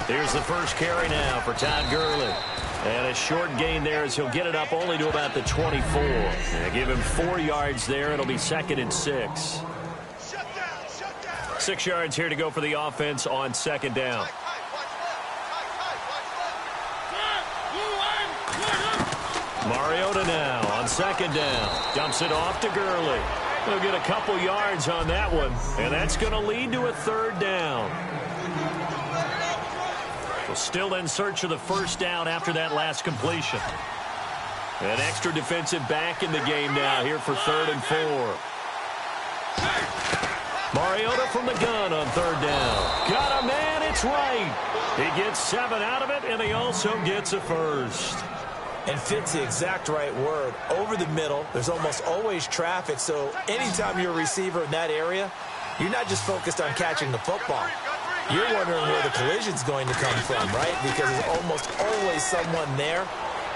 Here's the first carry now for Todd Gurley. And a short gain there as he'll get it up only to about the 24. And give him 4 yards there. It'll be 2nd and 6. 6 yards here to go for the offense on 2nd down. Mariota now on 2nd down. Dumps it off to Gurley. He'll get a couple yards on that one. And that's going to lead to a 3rd down. Still in search of the first down after that last completion. An extra defensive back in the game now here for 3rd and 4. Mariota from the gun on 3rd down. Got a man, it's right. He gets 7 out of it, and he also gets a first. And fits the exact right word. Over the middle, there's almost always traffic, so anytime you're a receiver in that area, you're not just focused on catching the football. You're wondering where the collision's going to come from, right? Because there's almost always someone there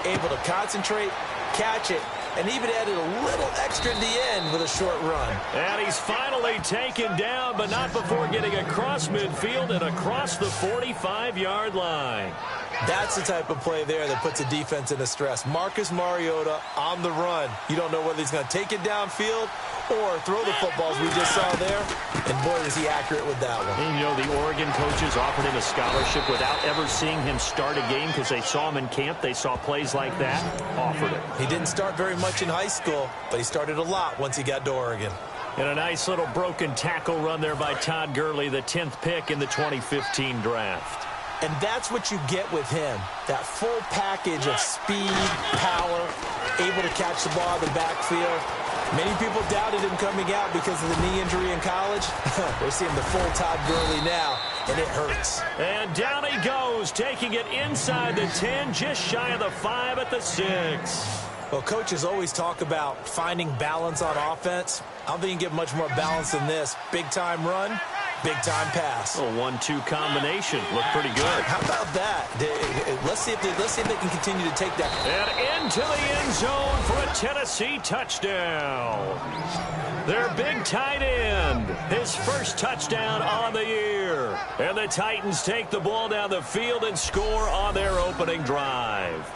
able to concentrate, catch it, and even added a little extra at the end with a short run. And he's finally taken down, but not before getting across midfield and across the 45-yard line. That's the type of play there that puts a defense into stress. Marcus Mariota on the run. You don't know whether he's going to take it downfield or throw the footballs we just saw there. And boy, is he accurate with that one. And you know, the Oregon coaches offered him a scholarship without ever seeing him start a game because they saw him in camp. They saw plays like that, offered it. He didn't start very much in high school, but he started a lot once he got to Oregon. And a nice little broken tackle run there by Todd Gurley, the 10th pick in the 2015 draft. And that's what you get with him, that full package of speed, power, able to catch the ball in the backfield. Many people doubted him coming out because of the knee injury in college. We're seeing the full Todd Gurley now, and it hurts. And down he goes, taking it inside the 10, just shy of the 5 at the 6. Well, coaches always talk about finding balance on offense. I don't think you can get much more balance than this. Big-time run. Big-time pass. A 1-2 combination. Looked pretty good. How about that? Let's see if they can continue to take that. And into the end zone for a Tennessee touchdown. Their big tight end. His first touchdown on the year. And the Titans take the ball down the field and score on their opening drive.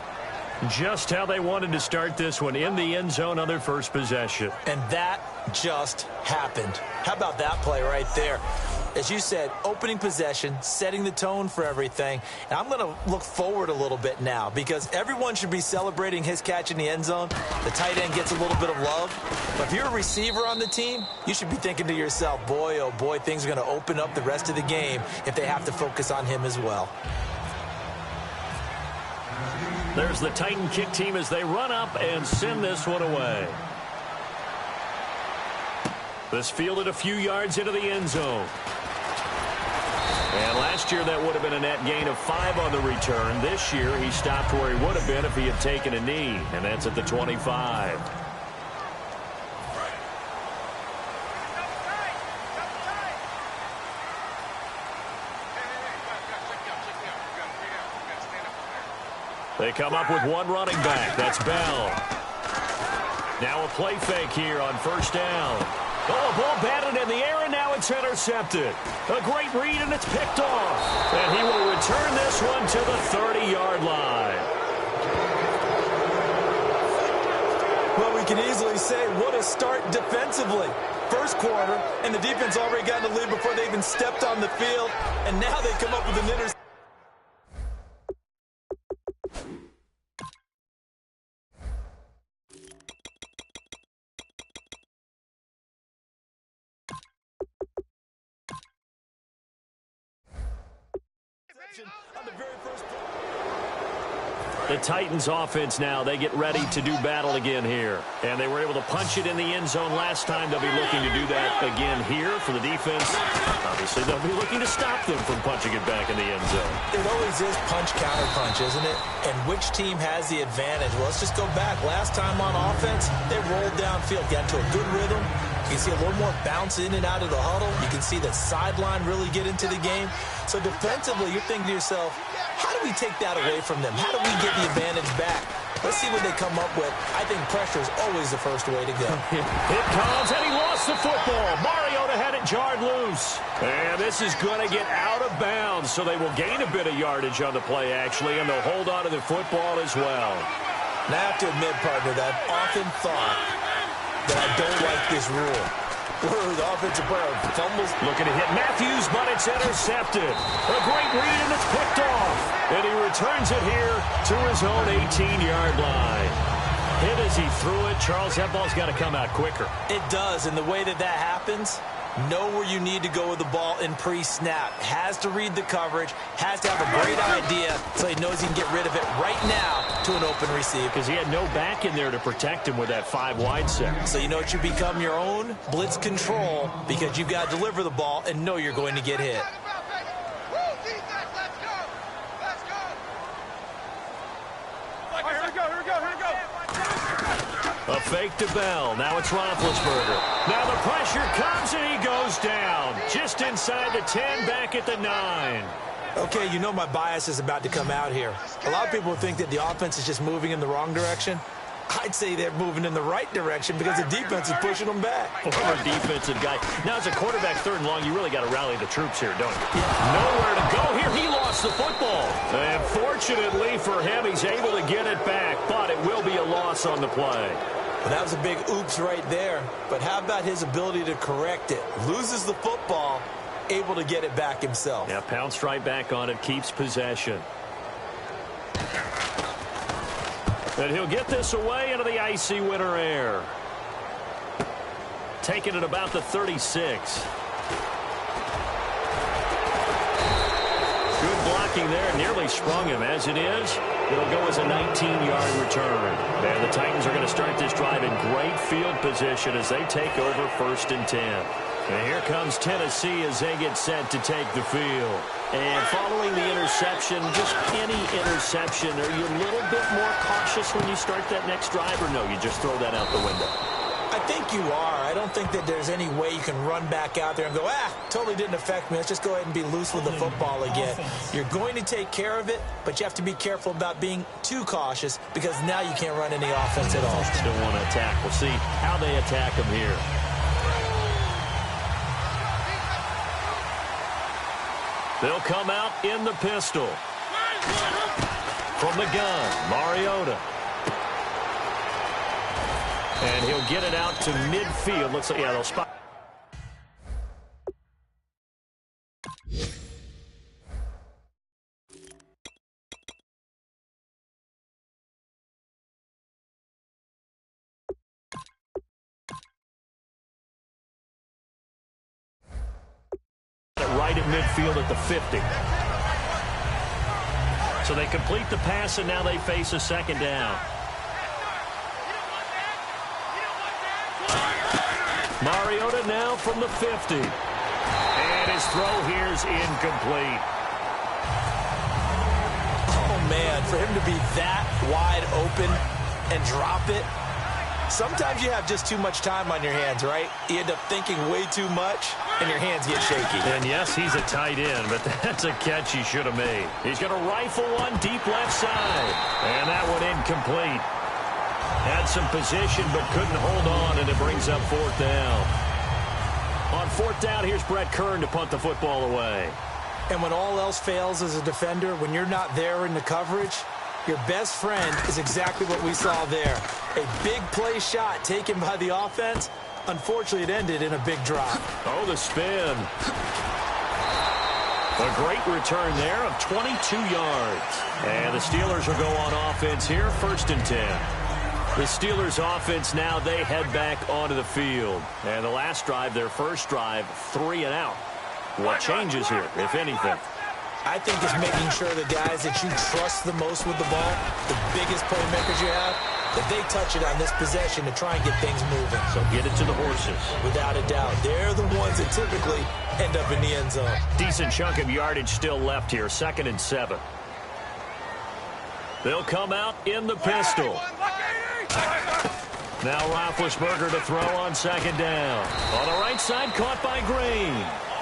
Just how they wanted to start this one, in the end zone on their first possession. And that just happened. How about that play right there? As you said, opening possession, setting the tone for everything. And I'm going to look forward a little bit now because everyone should be celebrating his catch in the end zone. The tight end gets a little bit of love. But if you're a receiver on the team, you should be thinking to yourself, boy, oh boy, things are going to open up the rest of the game if they have to focus on him as well. There's the Titan kick team as they run up and send this one away. This fielded a few yards into the end zone. And last year that would have been a net gain of 5 on the return. This year he stopped where he would have been if he had taken a knee, and that's at the 25. They come up with one running back. That's Bell. Now a play fake here on first down. Oh, ball batted in the air, and now it's intercepted. A great read, and it's picked off. And he will return this one to the 30-yard line. Well, we can easily say what a start defensively. First quarter, and the defense already got in the lead before they even stepped on the field. And now they come up with an interception. On the very first play. The Titans offense now, they get ready to do battle again here. And they were able to punch it in the end zone last time. They'll be looking to do that again here for the defense. Obviously, they'll be looking to stop them from punching it back in the end zone. It always is punch, counter punch, isn't it? And which team has the advantage? Well, let's just go back. Last time on offense, they rolled downfield, got into a good rhythm. You can see a little more bounce in and out of the huddle. You can see the sideline really get into the game. So defensively, you're thinking to yourself, how do we take that away from them? How do we get the advantage back? Let's see what they come up with. I think pressure is always the first way to go. It comes, and he lost the football. Mariota Mariota had it jarred loose. And this is going to get out of bounds, so they will gain a bit of yardage on the play, actually, and they'll hold on to the football as well. Now, I have to admit, partner, that I've often thought that I don't like this rule. Where the offensive player fumbles. Looking to hit Matthews, but it's intercepted. A great read, and it's picked off. And he returns it here to his own 18-yard line. Hit as he threw it. Charles, that ball's got to come out quicker. It does, and the way that happens, know where you need to go with the ball in pre-snap. Has to read the coverage, has to have a great idea so he knows he can get rid of it right now to an open receiver. Because he had no back in there to protect him with that 5-wide set. So you know it should become your own blitz control because you've got to deliver the ball and know you're going to get hit. A fake to Bell. Now it's Roethlisberger. Now the pressure comes and he goes down. Just inside the 10, back at the 9. Okay, you know my bias is about to come out here. A lot of people think that the offense is just moving in the wrong direction. I'd say they're moving in the right direction because the defense is pushing them back. Former defensive guy. Now, as a quarterback, 3rd and long, you really got to rally the troops here, don't you? Yeah. Nowhere to go here. He lost the football. And fortunately for him, he's able to get it back, but it will be a loss on the play. Well, that was a big oops right there. But how about his ability to correct it? Loses the football, able to get it back himself. Yeah, pounced right back on it, keeps possession. And he'll get this away into the icy winter air. Taking it about the 36. Good blocking there. Nearly sprung him. As it is, it'll go as a 19-yard return. And the Titans are going to start this drive in great field position as they take over 1st and 10. And here comes Tennessee as they get set to take the field. And following the interception, just any interception, are you a little bit more cautious when you start that next drive, or no, you just throw that out the window? I think you are. I don't think that there's any way you can run back out there and go, totally didn't affect me. Let's just go ahead and be loose with the football again. You're going to take care of it, but you have to be careful about being too cautious because now you can't run any offense at all. Still want to attack. We'll see how they attack him here. They'll come out in the pistol. From the gun, Mariota. And he'll get it out to midfield. Looks like, yeah, they'll spot. Right at midfield at the 50. So they complete the pass, and now they face a 2nd down. Mariota now from the 50. And his throw here is incomplete. Oh, man, for him to be that wide open and drop it. Sometimes you have just too much time on your hands, right? You end up thinking way too much, and your hands get shaky. And yes, he's a tight end, but that's a catch he should have made. He's going to rifle one deep left side. And that one incomplete. Had some position, but couldn't hold on, and it brings up 4th down. On 4th down, here's Brett Kern to punt the football away. And when all else fails as a defender, when you're not there in the coverage, your best friend is exactly what we saw there. A big play shot taken by the offense. Unfortunately, it ended in a big drop. Oh, the spin. A great return there of 22 yards. And the Steelers will go on offense here, 1st and 10. The Steelers offense now, they head back onto the field. And the last drive, their first drive, 3 and out. What changes here, if anything? I think it's making sure the guys that you trust the most with the ball, the biggest playmakers you have, that they touch it on this possession to try and get things moving. So get it to the horses. Without a doubt. They're the ones that typically end up in the end zone. Decent chunk of yardage still left here, 2nd and 7. They'll come out in the pistol. Now Roethlisberger to throw on 2nd down. On the right side, caught by Green.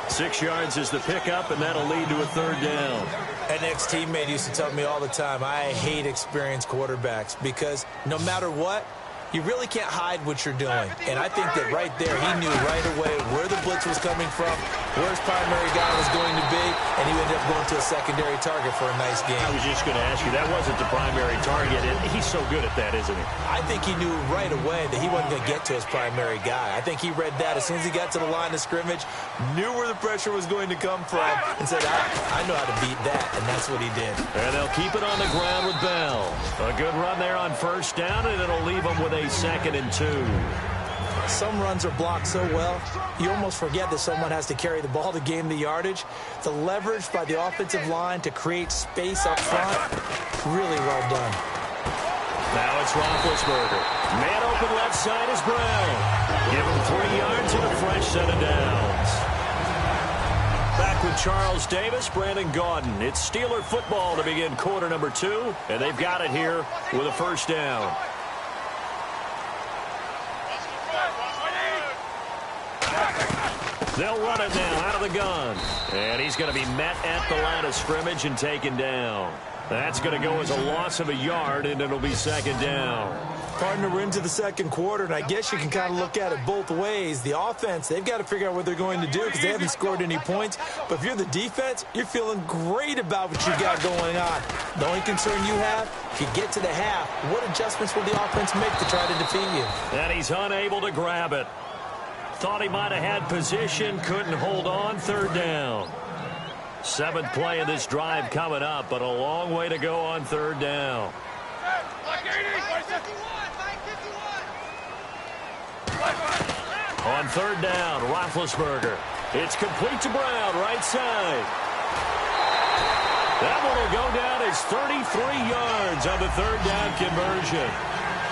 6 yards is the pickup, and that'll lead to a 3rd down. An ex-teammate used to tell me all the time, I hate experienced quarterbacks because no matter what, you really can't hide what you're doing. And I think that right there, he knew right away where the blitz was coming from, where his primary guy was going to be, and he ended up going to a secondary target for a nice game. I was just going to ask you, that wasn't the primary target, and he's so good at that, isn't he? I think he knew right away that he wasn't going to get to his primary guy. I think he read that as soon as he got to the line of scrimmage, knew where the pressure was going to come from, and said, I know how to beat that, and that's what he did. And they'll keep it on the ground with Bell. A good run there on first down, and it'll leave them with a 2nd and 2. Some runs are blocked so well, you almost forget that someone has to carry the ball to gain the yardage. The leverage by the offensive line to create space up front, really well done. Now it's Roethlisberger. Man open left side is Brown. Give him 3 yards and a fresh set of downs. Back with Charles Davis, Brandon Gaudin. It's Steeler football to begin quarter number 2, and they've got it here with a first down. They'll run it now out of the gun. And he's going to be met at the line of scrimmage and taken down. That's going to go as a loss of a yard, and it'll be 2nd down. Partner, we're into the second quarter, and I guess you can kind of look at it both ways. The offense, they've got to figure out what they're going to do because they haven't scored any points. But if you're the defense, you're feeling great about what you got going on. The only concern you have, if you get to the half, what adjustments will the offense make to try to defeat you? And he's unable to grab it. Thought he might have had position, couldn't hold on, 3rd down. 7th play of this drive coming up, but a long way to go on 3rd down. On 3rd down, Roethlisberger. It's complete to Brown, right side. That one will go down as 33 yards on the 3rd down conversion.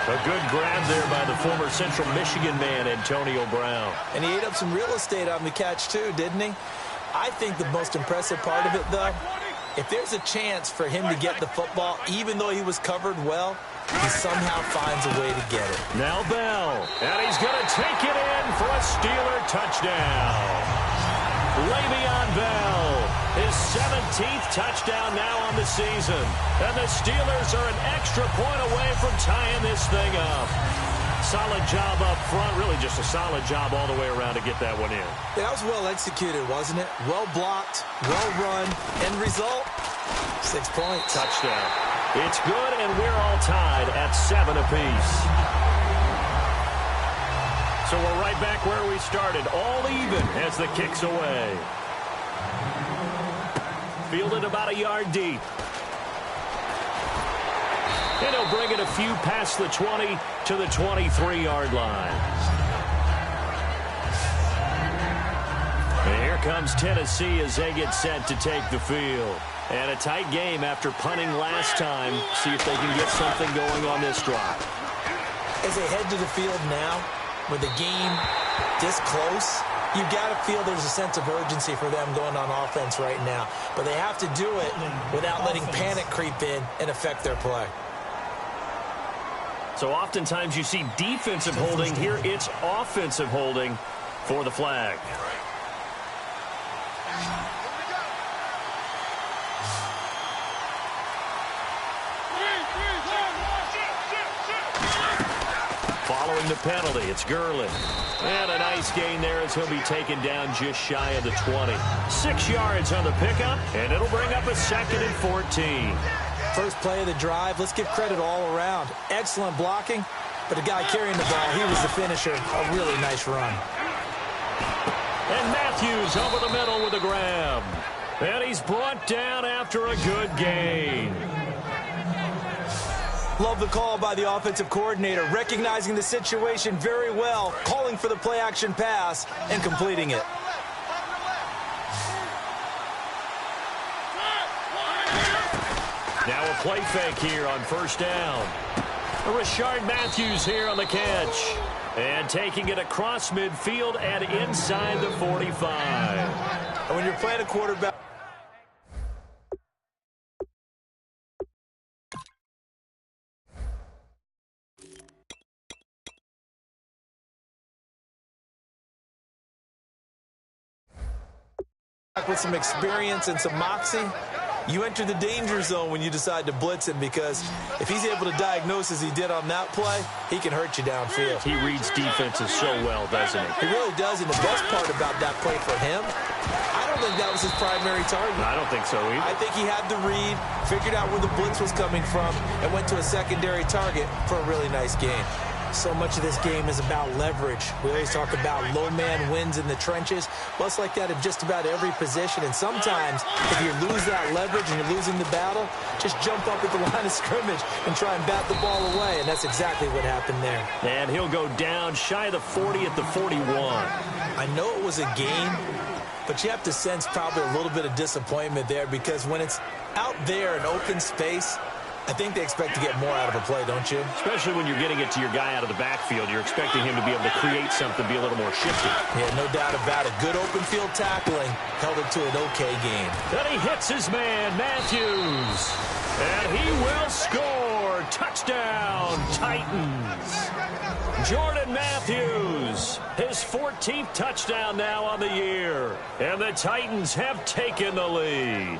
A good grab there by the former Central Michigan man, Antonio Brown. And he ate up some real estate on the catch, too, didn't he? I think the most impressive part of it, though, if there's a chance for him to get the football, even though he was covered well, he somehow finds a way to get it. Now Bell, and he's going to take it in for a Steeler touchdown. Le'Veon Bell, his 17th touchdown now on the season. And the Steelers are an extra point away from tying this thing up. Solid job up front, really just a solid job all the way around to get that one in. That was well executed, wasn't it? Well blocked, well run, end result, 6 points. Touchdown. It's good, and we're all tied at 7 apiece. So we're right back where we started, all even as the kick's away. Fielded about a yard deep. And he'll bring it a few past the 20 to the 23-yard line. And here comes Tennessee as they get set to take the field. And a tight game after punting last time. See if they can get something going on this drive. As they head to the field now, with the game this close, you got to feel there's a sense of urgency for them going on offense right now. But they have to do it without letting panic creep in and affect their play. So oftentimes you see defensive holding. Here it's offensive holding for the flag. Following the penalty, it's Gurley. And a nice gain there as he'll be taken down just shy of the 20. 6 yards on the pickup, and it'll bring up a 2nd and 14. First play of the drive, let's give credit all around. Excellent blocking, but the guy carrying the ball, he was the finisher. A really nice run. And Matthews over the middle with a grab. And he's brought down after a good gain. Love the call by the offensive coordinator, recognizing the situation very well, calling for the play-action pass and completing it. Now a play fake here on first down. Rashard Matthews here on the catch. And taking it across midfield and inside the 45. And when you're playing a quarterback, with some experience and some moxie, you enter the danger zone when you decide to blitz him, because if he's able to diagnose as he did on that play, he can hurt you downfield. He reads defenses so well, doesn't he? He really does, and the best part about that play for him, I don't think that was his primary target. I don't think so either. I think he had the read, figured out where the blitz was coming from, and went to a secondary target for a really nice game. So much of this game is about leverage. We always talk about low man wins in the trenches. Well, it's like that in just about every position. And sometimes, if you lose that leverage and you're losing the battle, just jump up at the line of scrimmage and try and bat the ball away. And that's exactly what happened there. And he'll go down shy of the 40 at the 41. I know it was a game, but you have to sense probably a little bit of disappointment there, because when it's out there in open space, I think they expect to get more out of a play, don't you? Especially when you're getting it to your guy out of the backfield. You're expecting him to be able to create something, be a little more shifty. Yeah, no doubt about it. Good open field tackling held it to an okay game. Then he hits his man, Matthews. And he will score. Touchdown, Titans. Jordan Matthews, his 14th touchdown now on the year. And the Titans have taken the lead.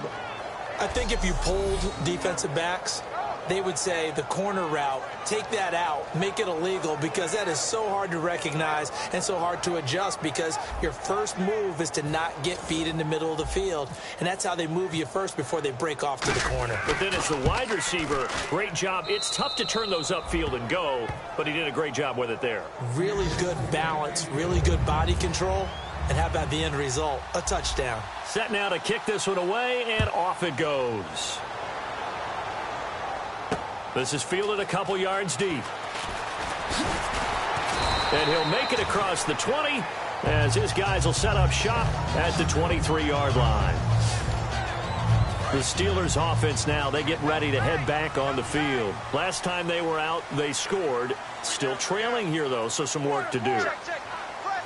I think if you polled defensive backs, they would say the corner route, take that out, make it illegal, because that is so hard to recognize and so hard to adjust, because your first move is to not get feet in the middle of the field. And that's how they move you first before they break off to the corner. But then as the wide receiver, great job. It's tough to turn those upfield and go, but he did a great job with it there. Really good balance, really good body control. And how about the end result? A touchdown. Set now to kick this one away, and off it goes. This is fielded a couple yards deep. And he'll make it across the 20 as his guys will set up shop at the 23-yard line. The Steelers offense now, they get ready to head back on the field. Last time they were out, they scored. Still trailing here, though, so some work to do.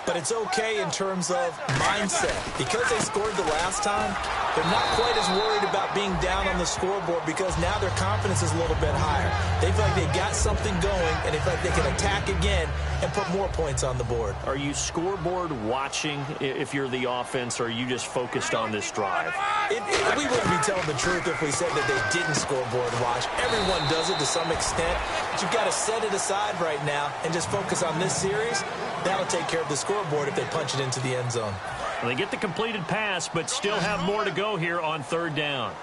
But it's okay in terms of mindset. Because they scored the last time, they're not quite as worried about being down on the scoreboard, because now their confidence is a little bit higher. They feel like they got something going, and they feel like they can attack again and put more points on the board. Are you scoreboard watching if you're the offense, or are you just focused on this drive? We wouldn't be telling the truth if we said that they didn't scoreboard watch. Everyone does it to some extent. But you've got to set it aside right now and just focus on this series. That'll take care of the scoreboard if they punch it into the end zone. Well, they get the completed pass, but still have more to go here on third down.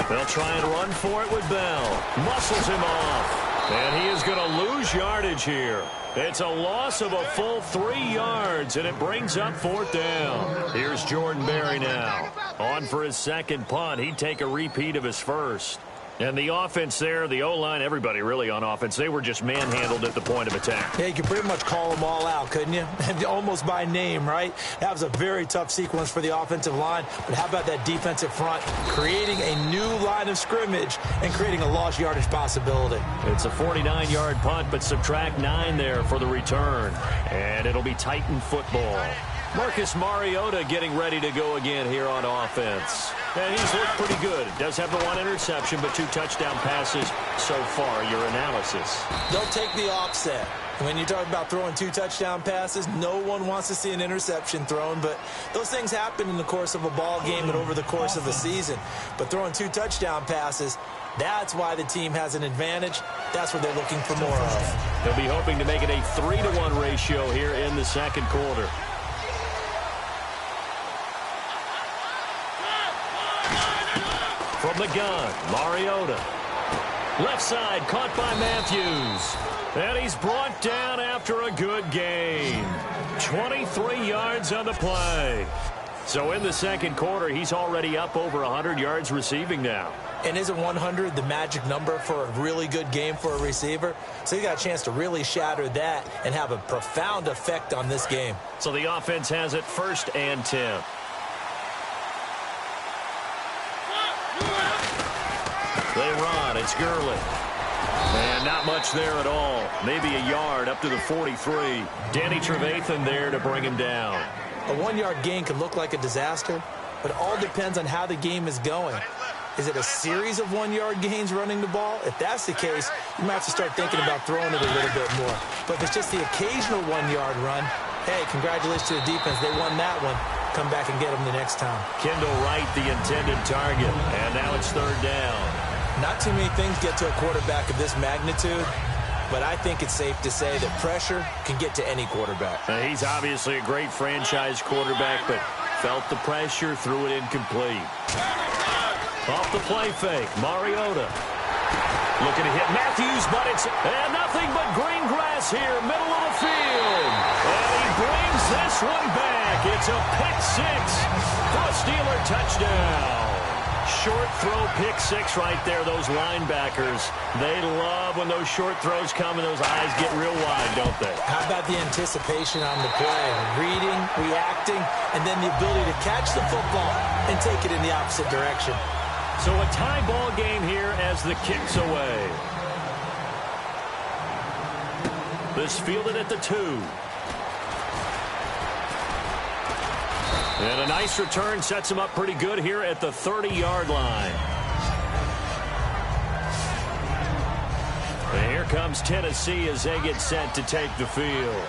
They'll try and run for it with Bell. Muscles him off. And he is going to lose yardage here. It's a loss of a full 3 yards, and it brings up fourth down. Here's Jordan Berry now. On for his second punt. He'd take a repeat of his first. And the offense there, the O-line, everybody really on offense, they were just manhandled at the point of attack. Yeah, you could pretty much call them all out, couldn't you? Almost by name, right? That was a very tough sequence for the offensive line. But how about that defensive front creating a new line of scrimmage and creating a lost yardage possibility? It's a 49-yard punt, but subtract 9 there for the return. And it'll be Titan football. Marcus Mariota getting ready to go again here on offense. And he's looked pretty good. Does have the 1 interception, but 2 touchdown passes so far. Your analysis. They'll take the offset. When you talk about throwing 2 touchdown passes, no one wants to see an interception thrown, but those things happen in the course of a ball game and over the course of a season. But throwing 2 touchdown passes, that's why the team has an advantage. That's what they're looking for more of. They'll be hoping to make it a 3-to-1 ratio here in the second quarter. From the gun, Mariota. Left side, caught by Matthews. And he's brought down after a good gain. 23 yards on the play. So in the second quarter, he's already up over 100 yards receiving now. And isn't 100 the magic number for a really good game for a receiver? So he got a chance to really shatter that and have a profound effect on this game. So the offense has it 1st and 10. They run. It's Gurley. And not much there at all. Maybe a yard up to the 43. Danny Trevathan there to bring him down. A 1-yard gain can look like a disaster, but it all depends on how the game is going. Is it a series of 1-yard gains running the ball? If that's the case, you might have to start thinking about throwing it a little bit more. But if it's just the occasional 1-yard run, hey, congratulations to the defense. They won that one. Come back and get them the next time. Kendall Wright, the intended target. And now it's third down. Not too many things get to a quarterback of this magnitude, but I think it's safe to say that pressure can get to any quarterback. He's obviously a great franchise quarterback, but felt the pressure, threw it incomplete. Off the play fake, Mariota. Looking to hit Matthews, but it's nothing but green grass here, middle of the field. And he brings this one back. It's a pick six for a Steeler touchdown. Short throw, pick six right there. Those linebackers, they love when those short throws come and those eyes get real wide, don't they? How about the anticipation on the play? Reading, reacting, and then the ability to catch the football and take it in the opposite direction. So a tie ball game here as the kick's away. This fielded at the 2. And a nice return sets him up pretty good here at the 30-yard line. And here comes Tennessee as they get set to take the field.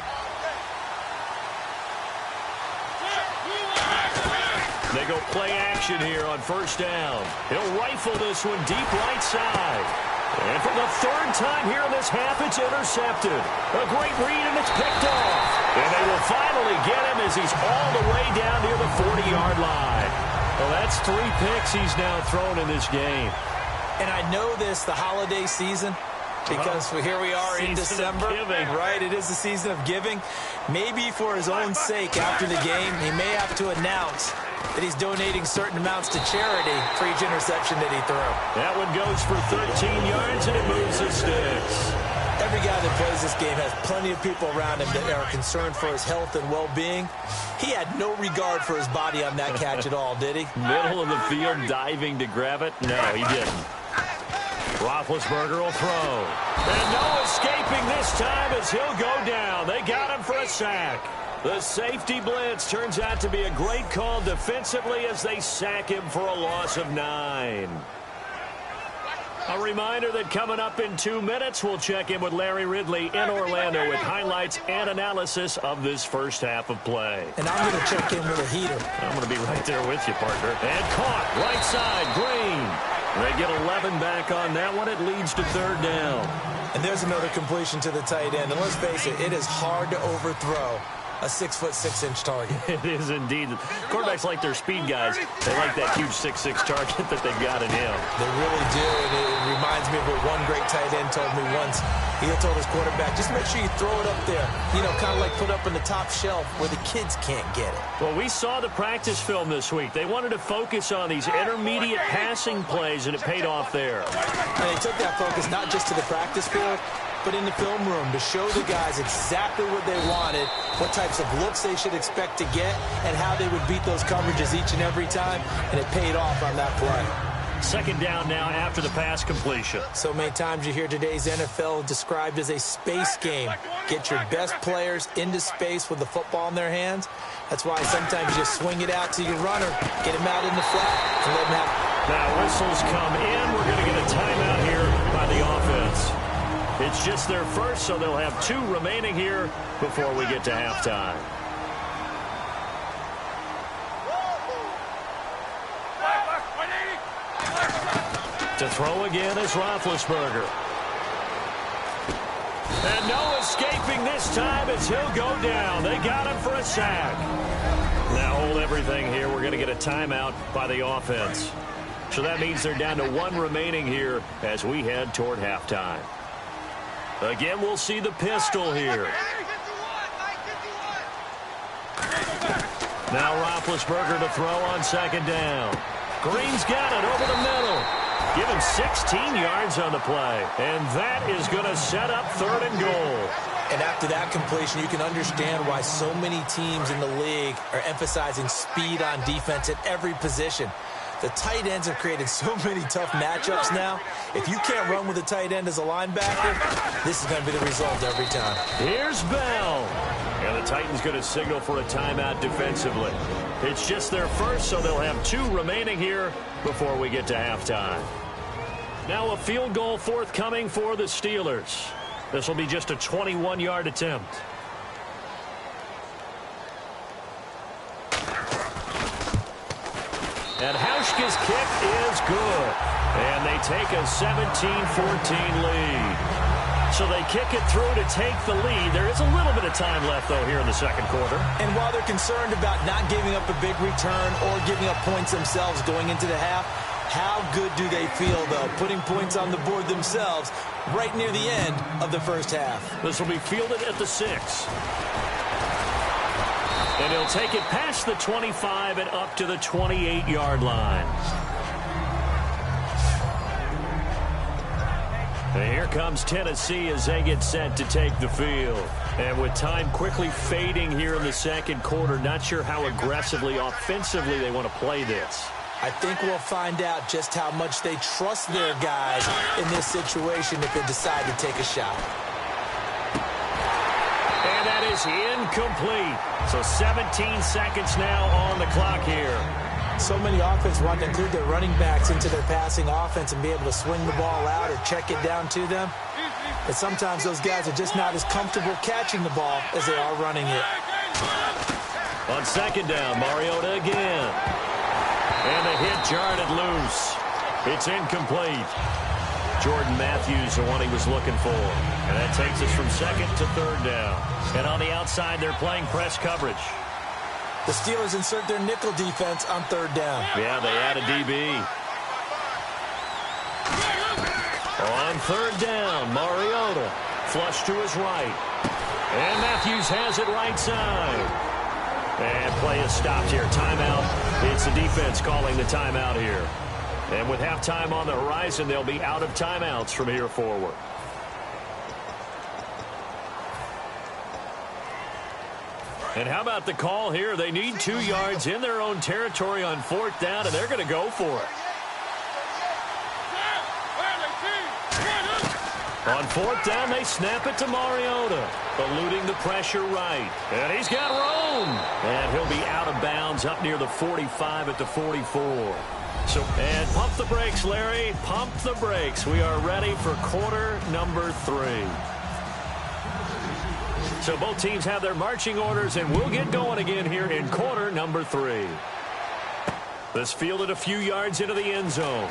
They go play action here on first down. He'll rifle this one deep right side. And for the third time here in this half, it's intercepted. A great read, and it's picked off. And they will finally get him as he's all the way down near the 40-yard line. Well, that's 3 picks he's now thrown in this game. And I know this, the holiday season, because here we are in December, right? It is the season of giving. Maybe for his own sake after the game, he may have to announce that he's donating certain amounts to charity for each interception that he threw. That one goes for 13 yards, and it moves the sticks. Every guy that plays this game has plenty of people around him that are concerned for his health and well-being. He had no regard for his body on that catch at all, did he? Middle of the field, diving to grab it? No, he didn't. Roethlisberger will throw. And no escaping this time as he'll go down. They got him for a sack. The safety blitz turns out to be a great call defensively as they sack him for a loss of 9. A reminder that coming up in 2 minutes, we'll check in with Larry Ridley in Orlando with highlights and analysis of this first half of play. And I'm going to check in with a heater. I'm going to be right there with you, partner. And caught, right side, Green. They get 11 back on that one. It leads to third down. And there's another completion to the tight end. And let's face it, it is hard to overthrow a 6'6" target. It is indeed. Quarterbacks like their speed guys. They like that huge 6'6" target that they've got in him. They really do, and it reminds me of what one great tight end told me once. He told his quarterback, just make sure you throw it up there. You know, kind of like put up in the top shelf where the kids can't get it. Well, we saw the practice film this week. They wanted to focus on these intermediate passing plays, and it paid off there. And they took that focus not just to the practice field, but in the film room to show the guys exactly what they wanted, what types of looks they should expect to get, and how they would beat those coverages each and every time, and it paid off on that play. Second down now after the pass completion. So many times you hear today's NFL described as a space game. Get your best players into space with the football in their hands. That's why sometimes you just swing it out to your runner, get him out in the flat, and let him have it. Now whistles come in. We're going to get a timeout here by the offense. It's just their first, so they'll have 2 remaining here before we get to halftime. To throw again is Roethlisberger. And no escaping this time as he'll go down. They got him for a sack. Now hold everything here. We're going to get a timeout by the offense. So that means they're down to 1 remaining here as we head toward halftime. Again, we'll see the pistol here. Now Roethlisberger to throw on second down. Green's got it over the middle. Give him 16 yards on the play. And that is going to set up third and goal. And after that completion, you can understand why so many teams in the league are emphasizing speed on defense at every position. The tight ends have created so many tough matchups now. If you can't run with a tight end as a linebacker, this is going to be the result every time. Here's Bell. And the Titans going to signal for a timeout defensively. It's just their first, so they'll have 2 remaining here before we get to halftime. Now a field goal forthcoming for the Steelers. This will be just a 21-yard attempt. And Hauschka's kick is good. And they take a 17-14 lead. So they kick it through to take the lead. There is a little bit of time left, though, here in the second quarter. And while they're concerned about not giving up a big return or giving up points themselves going into the half, how good do they feel, though, putting points on the board themselves right near the end of the first half? This will be fielded at the 6. And he'll take it past the 25 and up to the 28-yard line. And here comes Tennessee as they get set to take the field. And with time quickly fading here in the second quarter, not sure how aggressively, offensively they want to play this. I think we'll find out just how much they trust their guys in this situation if they decide to take a shot. And that is incomplete. So 17 seconds now on the clock here. So many offenses want to include their running backs into their passing offense and be able to swing the ball out or check it down to them. But sometimes those guys are just not as comfortable catching the ball as they are running it. On second down, Mariota again. And the hit jarred it loose. It's incomplete. Jordan Matthews, the one he was looking for. And that takes us from second to third down. And on the outside, they're playing press coverage. The Steelers insert their nickel defense on third down. Yeah, they add a DB. On third down, Mariota. Flush to his right. And Matthews has it right side. And play is stopped here. Timeout. It's the defense calling the timeout here. And with halftime on the horizon, they'll be out of timeouts from here forward. And how about the call here? They need 2 yards in their own territory on fourth down, and they're going to go for it. On fourth down, they snap it to Mariota, eluding the pressure right. And he's got room. And he'll be out of bounds up near the 45 at the 44. And pump the brakes, Larry. Pump the brakes. We are ready for quarter number 3. So both teams have their marching orders, and we'll get going again here in quarter number 3. This fielded a few yards into the end zone.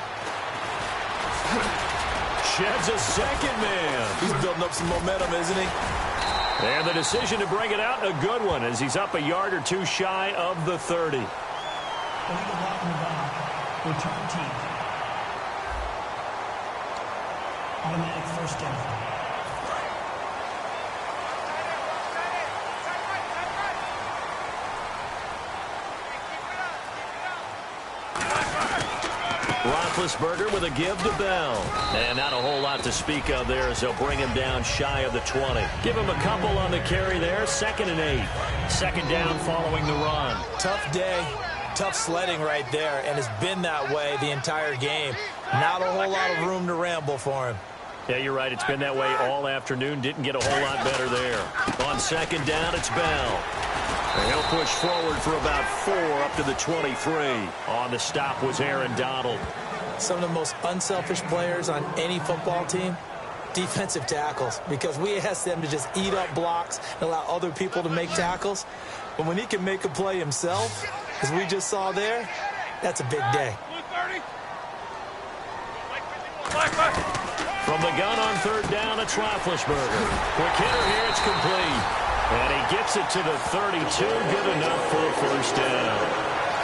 Sheds a second man. He's building up some momentum, isn't he? And the decision to bring it out, a good one, as he's up a yard or 2 shy of the 30. Return team. Automatic first down. Roethlisberger with a give to Bell. And not a whole lot to speak of there as they'll bring him down shy of the 20. Give him a couple on the carry there. 2nd and 8. Second down following the run. Tough day. Tough sledding right there, and it's been that way the entire game. Not a whole lot of room to ramble for him. Yeah, you're right. It's been that way all afternoon. Didn't get a whole lot better there. On second down, it's Bell. And he'll push forward for about 4 up to the 23. On the stop was Aaron Donald. Some of the most unselfish players on any football team, defensive tackles, because we ask them to just eat up blocks and allow other people to make tackles. But when he can make a play himself, as we just saw there, that's a big day. From the gun on third down, it's Roethlisberger. Quick hitter here, it's complete. And he gets it to the 32, good enough for a first down.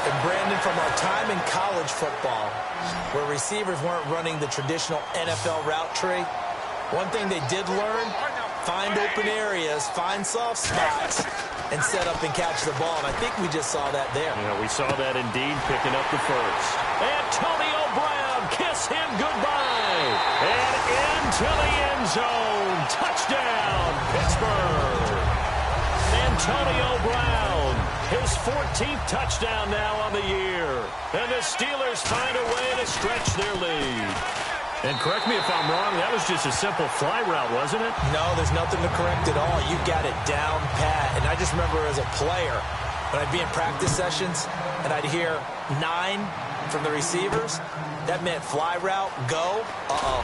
And Brandon, from our time in college football, where receivers weren't running the traditional NFL route tree, one thing they did learn, find open areas, find soft spots, and set up and catch the ball. And I think we just saw that there. Yeah, we saw that indeed, picking up the first. Antonio Brown, kiss him goodbye. And into the end zone. Touchdown, Pittsburgh. Antonio Brown, his 14th touchdown now on the year. And the Steelers find a way to stretch their lead. And correct me if I'm wrong, that was just a simple fly route, wasn't it? No, there's nothing to correct at all. You got it down pat. And I just remember as a player, when I'd be in practice sessions and I'd hear 9 from the receivers, that meant fly route, go,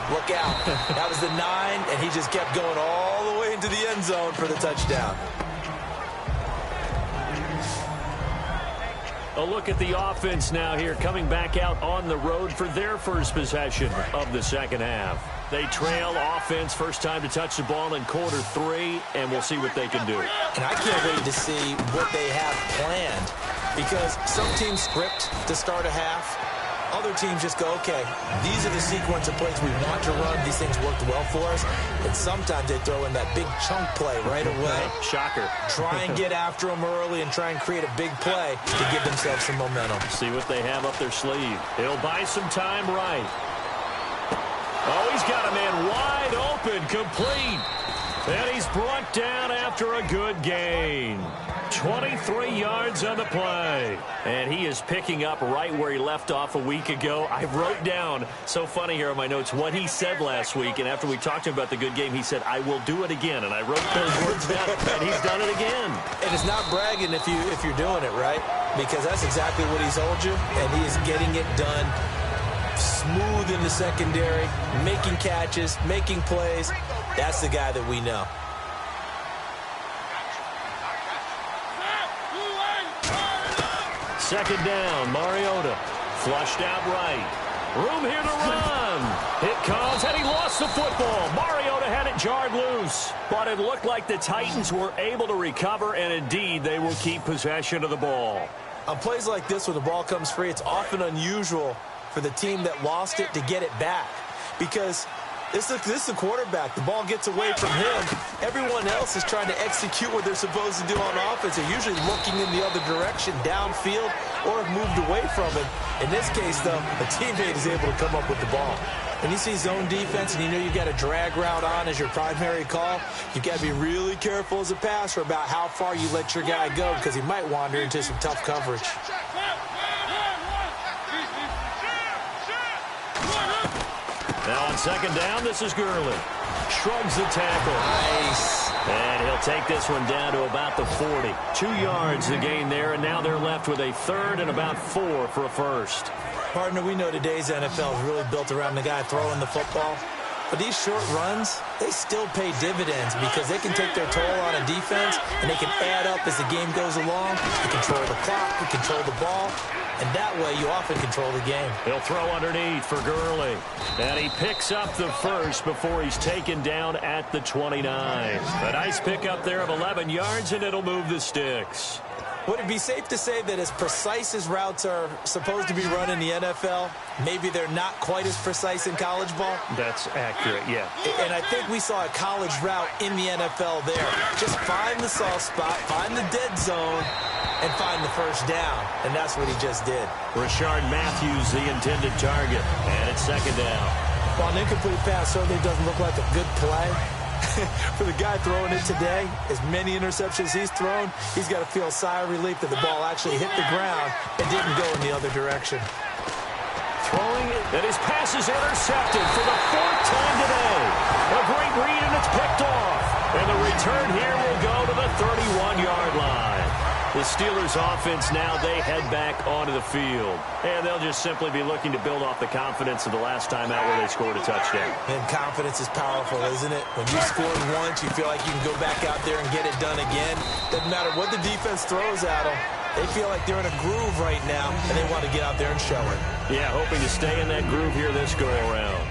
look out. That was the 9, and he just kept going all the way into the end zone for the touchdown. A look at the offense now here, coming back out on the road for their first possession of the second half. They trail offense, first time to touch the ball in quarter 3, and we'll see what they can do. And I can't wait to see what they have planned, because some teams script to start a half. Other teams just go, okay, these are the sequence of plays we want to run. These things worked well for us. And sometimes they throw in that big chunk play right away. Shocker. Try and get after them early and try and create a big play to give themselves some momentum. See what they have up their sleeve. He'll buy some time right. Oh, he's got a man wide open, complete. And he's brought down after a good gain. 23 yards on the play. And he is picking up right where he left off a week ago. I wrote down, so funny here on my notes, what he said last week. And after we talked to him about the good game, he said, I will do it again. And I wrote those words down, and he's done it again. And it's not bragging if you're doing it, right? Because that's exactly what he's told you. And he is getting it done smooth in the secondary, making catches, making plays. That's the guy that we know. Second down, Mariota. Flushed out right. Room here to run. It comes, and he lost the football. Mariota had it jarred loose. But it looked like the Titans were able to recover, and indeed, they will keep possession of the ball. On plays like this, when the ball comes free, it's often unusual for the team that lost it to get it back. Because this is the quarterback. The ball gets away from him. Everyone else is trying to execute what they're supposed to do on offense. They're usually looking in the other direction, downfield, or have moved away from it. In this case, though, a teammate is able to come up with the ball. When you see zone defense and you know you've got a drag route on as your primary call, you've got to be really careful as a passer about how far you let your guy go, because he might wander into some tough coverage. Now on second down, this is Gurley. Shrugs the tackle. Nice. And he'll take this one down to about the 40. 2 yards the gain there, and now they're left with a third and about 4 for a first. Partner, we know today's NFL is really built around the guy throwing the football. But these short runs, they still pay dividends because they can take their toll on a defense, and they can add up as the game goes along. You control the clock, you control the ball, and that way you often control the game. He'll throw underneath for Gurley. And he picks up the first before he's taken down at the 29. A nice pickup there of 11 yards, and it'll move the sticks. Would it be safe to say that as precise as routes are supposed to be run in the NFL, maybe they're not quite as precise in college ball? That's accurate, yeah. And I think we saw a college route in the NFL there. Just find the soft spot, find the dead zone, and find the first down. And that's what he just did. Rashard Matthews, the intended target. And it's second down. While an incomplete pass certainly doesn't look like a good play, for the guy throwing it today, as many interceptions he's thrown, he's got to feel a sigh of relief that the ball actually hit the ground and didn't go in the other direction. Throwing it, and his pass is intercepted for the 4th time today. A great read, and it's picked off. And the return here will go to the 31-yard line. The Steelers offense now, they head back onto the field. And they'll just simply be looking to build off the confidence of the last time out where they scored a touchdown. And confidence is powerful, isn't it? When you scored once, you feel like you can go back out there and get it done again. Doesn't matter what the defense throws at them. They feel like they're in a groove right now, and they want to get out there and show it. Yeah, hoping to stay in that groove here this go-around.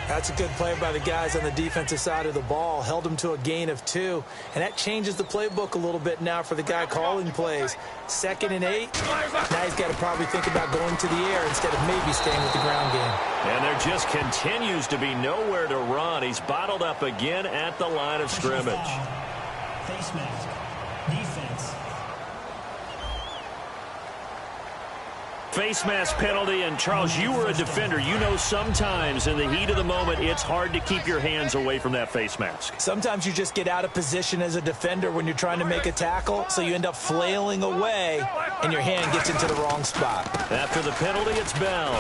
That's a good play by the guys on the defensive side of the ball. Held them to a gain of 2. And that changes the playbook a little bit now for the guy calling plays. 2nd and 8. Now he's got to probably think about going to the air instead of maybe staying with the ground game. And there just continues to be nowhere to run. He's bottled up again at the line of scrimmage. Face mask. Defense. Face mask penalty, and Charles, you were a defender. You know sometimes in the heat of the moment, it's hard to keep your hands away from that face mask. Sometimes you just get out of position as a defender when you're trying to make a tackle, so you end up flailing away, and your hand gets into the wrong spot. After the penalty, it's Bell.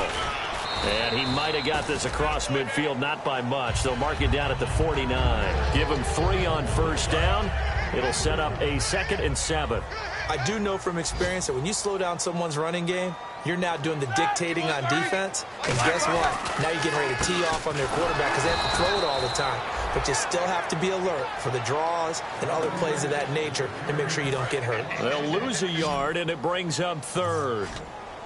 And he might have got this across midfield, not by much. They'll mark it down at the 49. Give him 3 on first down. It'll set up a 2nd and 7. I do know from experience that when you slow down someone's running game, you're now doing the dictating on defense. And guess what? Now you're getting ready to tee off on their quarterback because they have to throw it all the time. But you still have to be alert for the draws and other plays of that nature to make sure you don't get hurt. They'll lose a yard, and it brings up 3rd.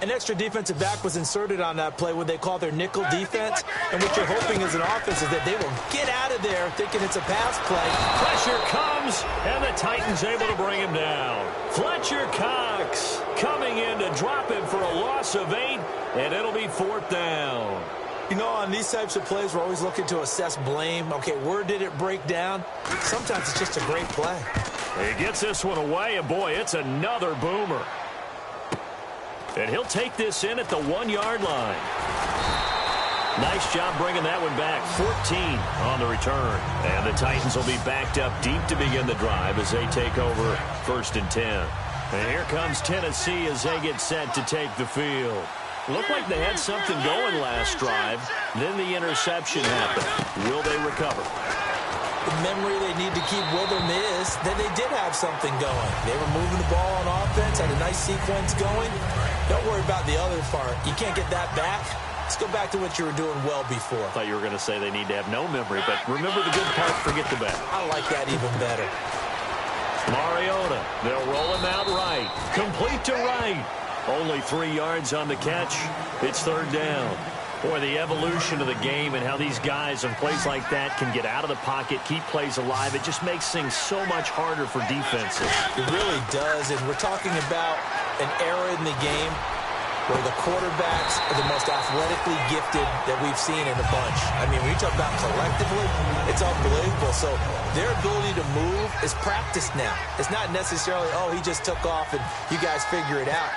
An extra defensive back was inserted on that play what they call their nickel defense. And what you're hoping as an offense is that they will get out of there thinking it's a pass play. Pressure comes, and the Titans able to bring him down. Fletcher Cox coming in to drop him for a loss of 8, and it'll be 4th down. You know, on these types of plays, we're always looking to assess blame. Okay, where did it break down? Sometimes it's just a great play. He gets this one away, and boy, it's another boomer. And he'll take this in at the 1-yard line. Nice job bringing that one back. 14 on the return. And the Titans will be backed up deep to begin the drive as they take over 1st and 10. And here comes Tennessee as they get set to take the field. Looked like they had something going last drive. Then the interception happened. Will they recover? The memory they need to keep with them is that they did have something going. They were moving the ball on offense, had a nice sequence going. Don't worry about the other part. You can't get that back. Let's go back to what you were doing well before. I thought you were going to say they need to have no memory, but remember the good part, forget the bad. I like that even better. Mariota, they'll roll him out right. Complete to right. Only 3 yards on the catch. It's 3rd down. Boy, the evolution of the game and how these guys in plays like that can get out of the pocket, keep plays alive, it just makes things so much harder for defenses. It really does, and we're talking about an era in the game where the quarterbacks are the most athletically gifted that we've seen in a bunch. I mean, when you talk about collectively, it's unbelievable. So their ability to move is practiced now. It's not necessarily, oh, he just took off and you guys figure it out.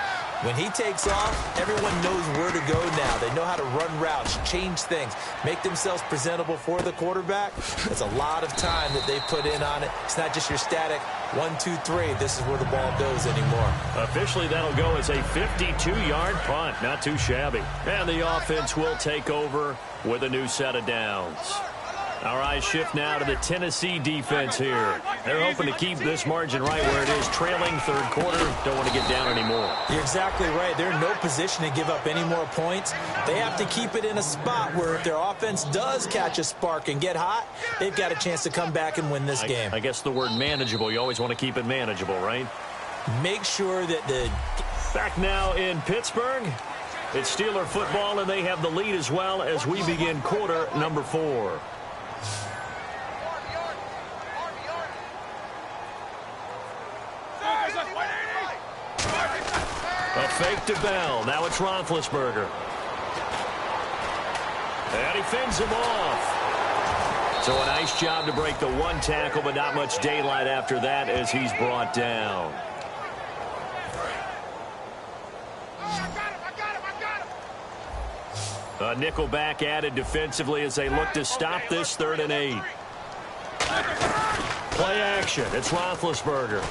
When he takes off, everyone knows where to go now. They know how to run routes, change things, make themselves presentable for the quarterback. It's a lot of time that they put in on it. It's not just your static 1, 2, 3. This is where the ball goes anymore. Officially, that'll go as a 52-yard punt. Not too shabby. And the offense will take over with a new set of downs. Our eyes shift now to the Tennessee defense here. They're hoping to keep this margin right where it is, trailing 3rd quarter. Don't want to get down anymore. You're exactly right. They're in no position to give up any more points. They have to keep it in a spot where if their offense does catch a spark and get hot, they've got a chance to come back and win this game. I guess the word manageable, you always want to keep it manageable, right? Make sure that the... Back now in Pittsburgh. It's Steeler football, and they have the lead as well as we begin quarter number 4. A fake to Bell. Now it's Roethlisberger. And he fends him off. So a nice job to break the 1 tackle, but not much daylight after that as he's brought down. A nickel back added defensively as they look to stop this 3rd and 8. Play action. It's Roethlisberger.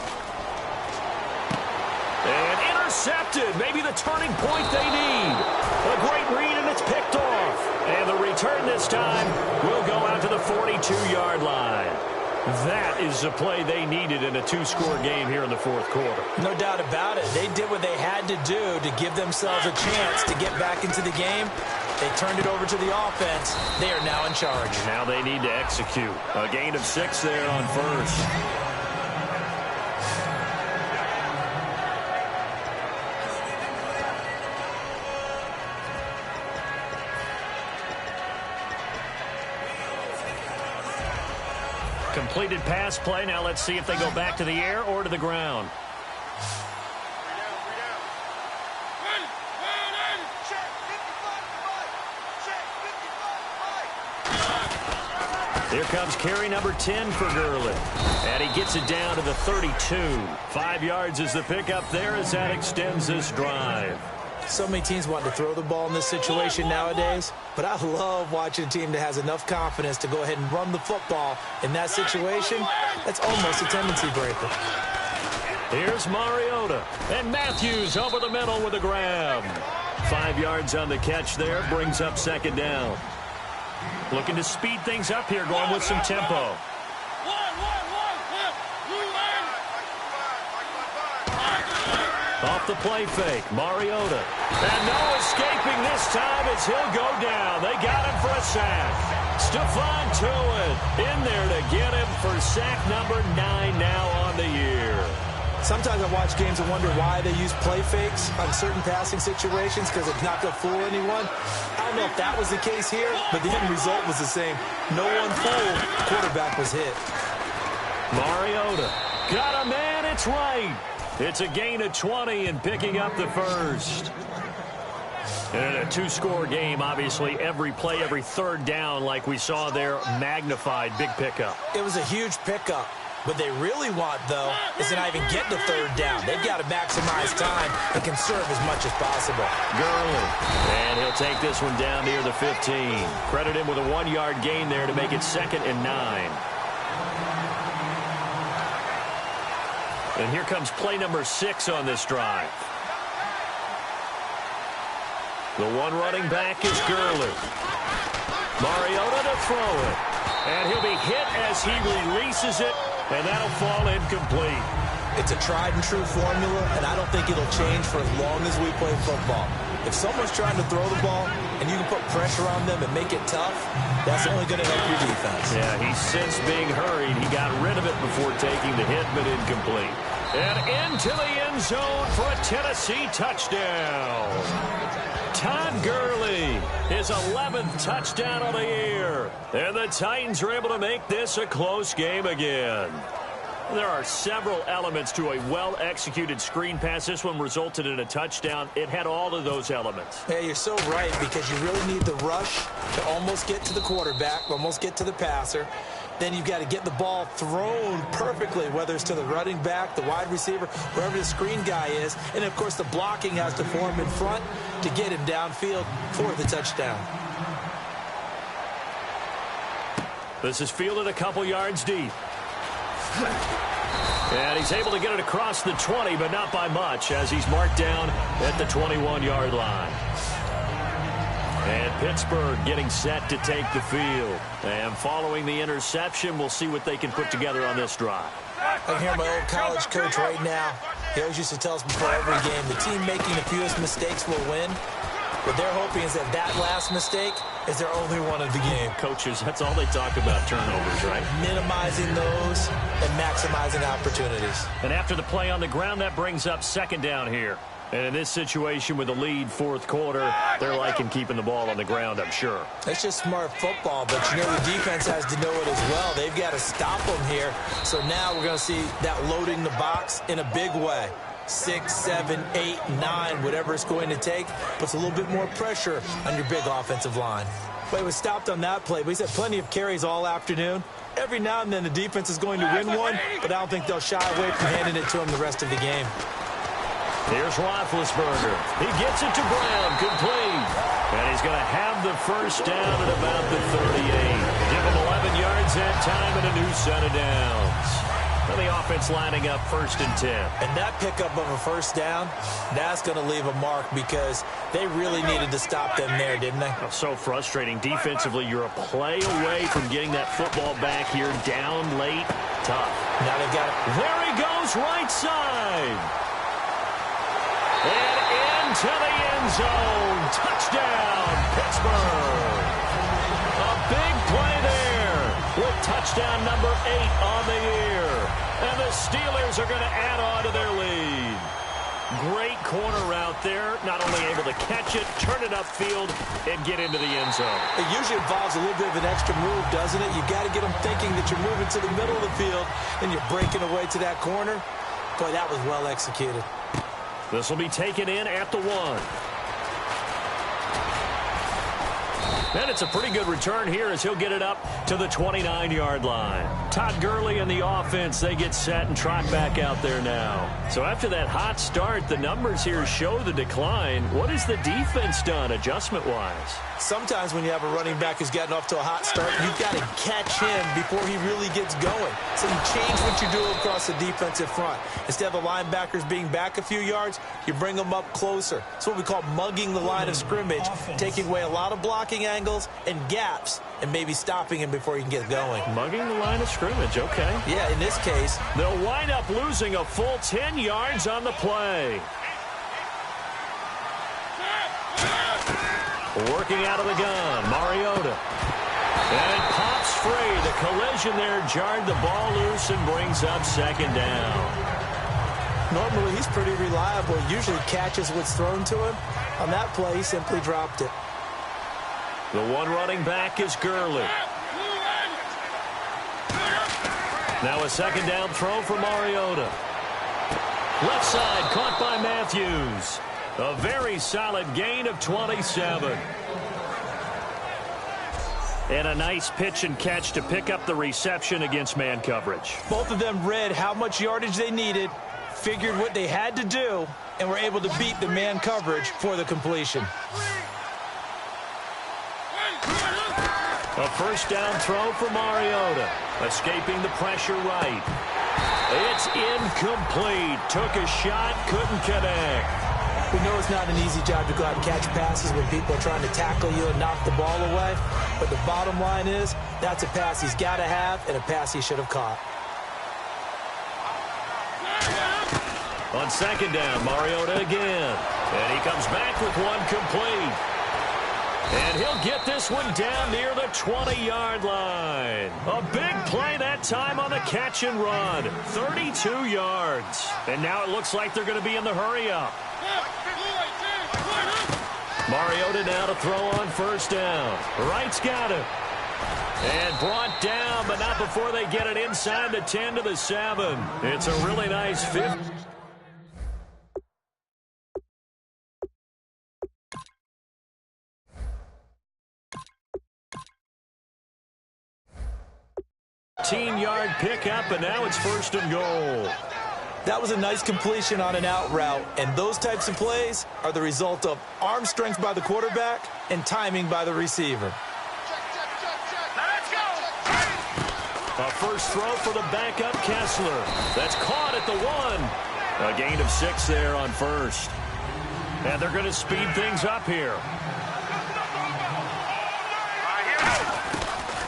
And intercepted. Maybe the turning point they need. A great read, and it's picked off. And the return this time will go out to the 42-yard line. That is the play they needed in a 2-score game here in the 4th quarter. No doubt about it. They did what they had to do to give themselves a chance to get back into the game. They turned it over to the offense. They are now in charge. Now they need to execute. A gain of 6 there on 1st. Completed pass play. Now let's see if they go back to the air or to the ground. Here comes carry number 10 for Gurley. And he gets it down to the 32. 5 yards is the pickup there as that extends this drive. So many teams want to throw the ball in this situation nowadays, but I love watching a team that has enough confidence to go ahead and run the football in that situation. That's almost a tendency breaker. Here's Mariota, and Matthews over the middle with a grab. 5 yards on the catch there. Brings up second down. Looking to speed things up here, going with some tempo. Off the play fake, Mariota. And no escaping this time as he'll go down. They got him for a sack. Stephon Tuitt in there to get him for sack number 9 now on the year. Sometimes I watch games and wonder why they use play fakes on certain passing situations, because it's not going to fool anyone. I don't know if that was the case here, but the end result was the same. No one fooled. Quarterback was hit. Mariota got a man. It's right. It's a gain of 20 and picking up the first. And a two-score game, obviously, every play, every third down, like we saw there, magnified. Big pickup. It was a huge pickup. What they really want, though, is to not even get the third down. They've got to maximize time and conserve as much as possible. Gurley. And he'll take this one down near the 15. Credit him with a 1-yard gain there to make it 2nd and 9. And here comes play number 6 on this drive. The one running back is Gurley. Mariota to throw it. And he'll be hit as he releases it, and that'll fall incomplete. It's a tried-and-true formula, and I don't think it'll change for as long as we play football. If someone's trying to throw the ball and you can put pressure on them and make it tough, that's only going to help your defense. Yeah, he sensed being hurried. He got rid of it before taking the hit, but incomplete. And into the end zone for a Tennessee touchdown. Todd Gurley, his 11th touchdown of the year. And the Titans are able to make this a close game again. There are several elements to a well-executed screen pass. This one resulted in a touchdown. It had all of those elements. Yeah, you're so right, because you really need the rush to almost get to the quarterback, almost get to the passer. Then you've got to get the ball thrown perfectly, whether it's to the running back, the wide receiver, wherever the screen guy is. And, of course, the blocking has to form in front to get him downfield for the touchdown. This is fielded a couple yards deep. And he's able to get it across the 20, but not by much, as he's marked down at the 21-yard line. And Pittsburgh getting set to take the field. And following the interception, we'll see what they can put together on this drive. I hear my old college coach right now. He always used to tell us before every game, the team making the fewest mistakes will win. What they're hoping is that that last mistake is their only one of the game. Coaches, that's all they talk about, turnovers, right? Minimizing those and maximizing opportunities. And after the play on the ground, that brings up 2nd down here. And in this situation with the lead, 4th quarter, they're liking keeping the ball on the ground, I'm sure. It's just smart football, but you know the defense has to know it as well. They've got to stop them here. So now we're going to see that loading the box in a big way. 6, 7, 8, 9, whatever it's going to take, puts a little bit more pressure on your big offensive line. But he was stopped on that play, but he's had plenty of carries all afternoon. Every now and then the defense is going to win one, but I don't think they'll shy away from handing it to him the rest of the game. Here's Roethlisberger. He gets it to Brown, complete. And he's going to have the first down at about the 38. Give him 11 yards that time and a new set of downs. And the offense lining up 1st and 10. And that pickup of a first down, that's going to leave a mark, because they really needed to stop them there, didn't they? Oh, so frustrating. Defensively, you're a play away from getting that football back here, down late. Tough. Now they've got it. There he goes, right side. And into the end zone. Touchdown, Pittsburgh. A big play there with touchdown number 8 on the year. And the Steelers are going to add on to their lead. Great corner route there. Not only able to catch it, turn it upfield, and get into the end zone. It usually involves a little bit of an extra move, doesn't it? You've got to get them thinking that you're moving to the middle of the field and you're breaking away to that corner. Boy, that was well executed. This will be taken in at the 1. And it's a pretty good return here as he'll get it up to the 29-yard line. Todd Gurley and the offense, they get set and trot back out there now. So after that hot start, the numbers here show the decline. What has the defense done adjustment-wise? Sometimes when you have a running back who's gotten off to a hot start, you've got to catch him before he really gets going. So you change what you do across the defensive front. Instead of the linebackers being back a few yards, you bring them up closer. It's what we call mugging the line of scrimmage, taking away a lot of blocking angles and gaps, and maybe stopping him before he can get going. Mugging the line of scrimmage, okay. Yeah, in this case, they'll wind up losing a full 10 yards on the play. Working out of the gun, Mariota. And pops free. The collision there jarred the ball loose and brings up second down. Normally he's pretty reliable. Usually catches what's thrown to him. On that play, he simply dropped it. The one running back is Gurley. Now a second down throw for Mariota. Left side caught by Matthews. A very solid gain of 27. And a nice pitch and catch to pick up the reception against man coverage. Both of them read how much yardage they needed, figured what they had to do, and were able to beat the man coverage for the completion. A first down throw for Mariota. Escaping the pressure right. It's incomplete. Took a shot, couldn't connect. We know it's not an easy job to go out and catch passes when people are trying to tackle you and knock the ball away. But the bottom line is, that's a pass he's got to have and a pass he should have caught. On second down, Mariota again. And he comes back with one complete. And he'll get this one down near the 20-yard line. A big play that time on the catch and run. 32 yards. And now it looks like they're going to be in the hurry-up. Mariota now to throw on first down. Wright's got it. And brought down, but not before they get it inside the 10 to the 7. It's a really nice 15-yard pickup, and now it's first and goal. That was a nice completion on an out route, and those types of plays are the result of arm strength by the quarterback and timing by the receiver. A first throw for the backup Kessler. That's caught at the 1. A gain of 6 there on first. And they're going to speed things up here.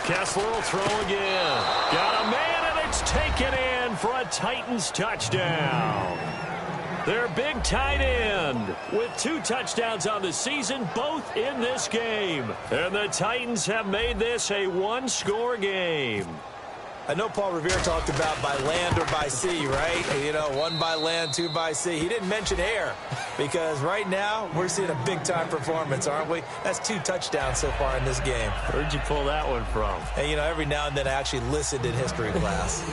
Kessler will throw again. Got a man, and it's taken in for a Titans touchdown. Their big tight end with 2 touchdowns on the season, both in this game. And the Titans have made this a 1-score game. I know Paul Revere talked about by land or by sea, right? You know, 1 by land, 2 by sea. He didn't mention air because right now we're seeing a big-time performance, aren't we? That's 2 touchdowns so far in this game. Where'd you pull that one from? And, you know, every now and then I actually listened in history class.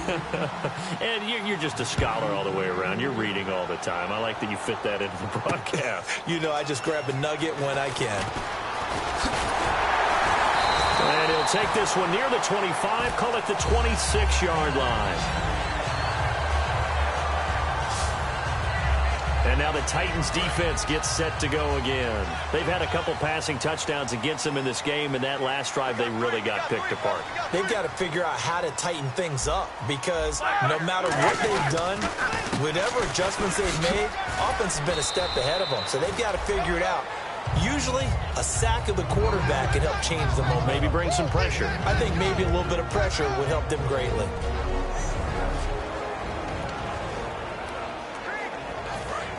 And you're just a scholar all the way around. You're reading all the time. I like that you fit that into the broadcast. You know, I just grab a nugget when I can. And he'll take this one near the 25, call it the 26-yard line. And now the Titans defense gets set to go again. They've had a couple passing touchdowns against them in this game, and that last drive they really got picked apart. They've got to figure out how to tighten things up because no matter what they've done, whatever adjustments they've made, offense has been a step ahead of them. So they've got to figure it out. Usually, a sack of the quarterback can help change the momentum. Maybe bring some pressure. I think maybe a little bit of pressure would help them greatly.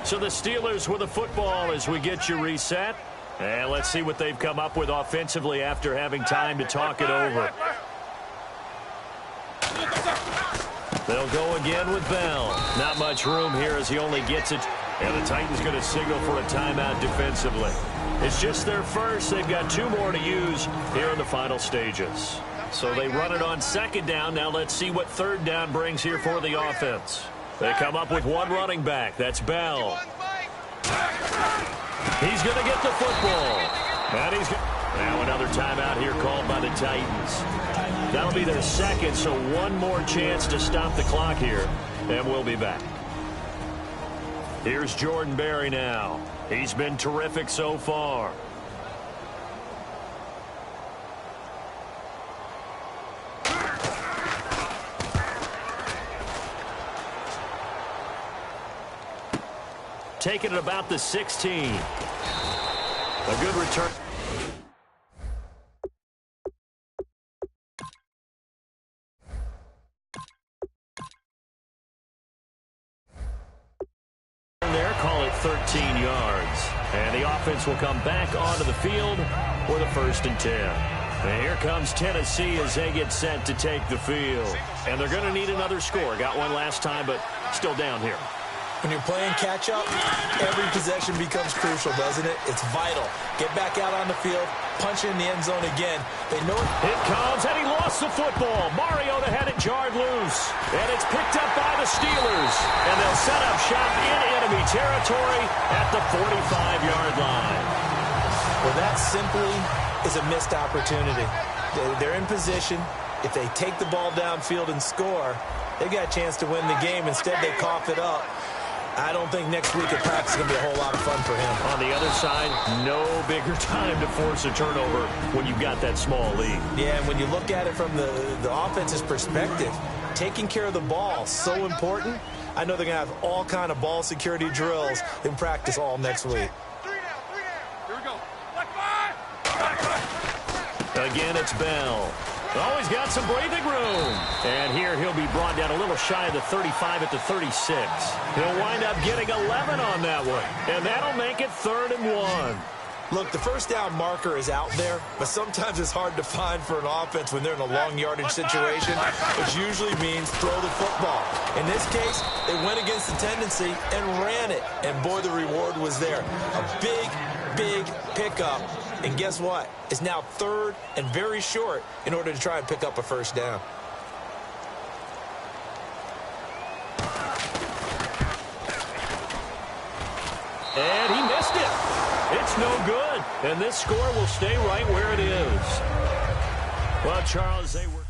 So the Steelers with the football as we get you reset. And let's see what they've come up with offensively after having time to talk it over. They'll go again with Bell. Not much room here as he only gets it. And the Titans going to signal for a timeout defensively. It's just their first. They've got 2 more to use here in the final stages. So they run it on second down. Now let's see what third down brings here for the offense. They come up with 1 running back. That's Bell. He's going to get the football. And Now another timeout here called by the Titans. That'll be their second, so one more chance to stop the clock here, and we'll be back. Here's Jordan Berry now. He's been terrific so far. Taking it about the 16. A good return. There, call it 13 yards. And the offense will come back onto the field with a 1st and 10. And here comes Tennessee as they get set to take the field. And they're going to need another score. Got one last time, but still down here. When you're playing catch-up, every possession becomes crucial, doesn't it? It's vital. Get back out on the field, punch it in the end zone again. They know it. It comes, and he lost the football. Mariota had it jarred loose. And it's picked up by the Steelers. And they'll set up shop in enemy territory at the 45-yard line. Well, that simply is a missed opportunity. They're in position. If they take the ball downfield and score, they got a chance to win the game. Instead, they cough it up. I don't think next week at practice is going to be a whole lot of fun for him. On the other side, no bigger time to force a turnover when you've got that small lead. Yeah, and when you look at it from the offense's perspective, taking care of the ball, so important. I know they're going to have all kind of ball security drills in practice all next week. Here we go. Again, it's Bell. Oh, he's got some breathing room. And here he'll be brought down a little shy of the 35 at the 36. He'll wind up getting 11 on that one. And that'll make it 3rd and 1. Look, the first down marker is out there, but sometimes it's hard to find for an offense when they're in a long yardage situation, which usually means throw the football. In this case, they went against the tendency and ran it. And, boy, the reward was there. A big pickup. And guess what? It's now 3rd and very short in order to try and pick up a 1st down. And he missed it. It's no good. And this score will stay right where it is. Well, Charles, they were...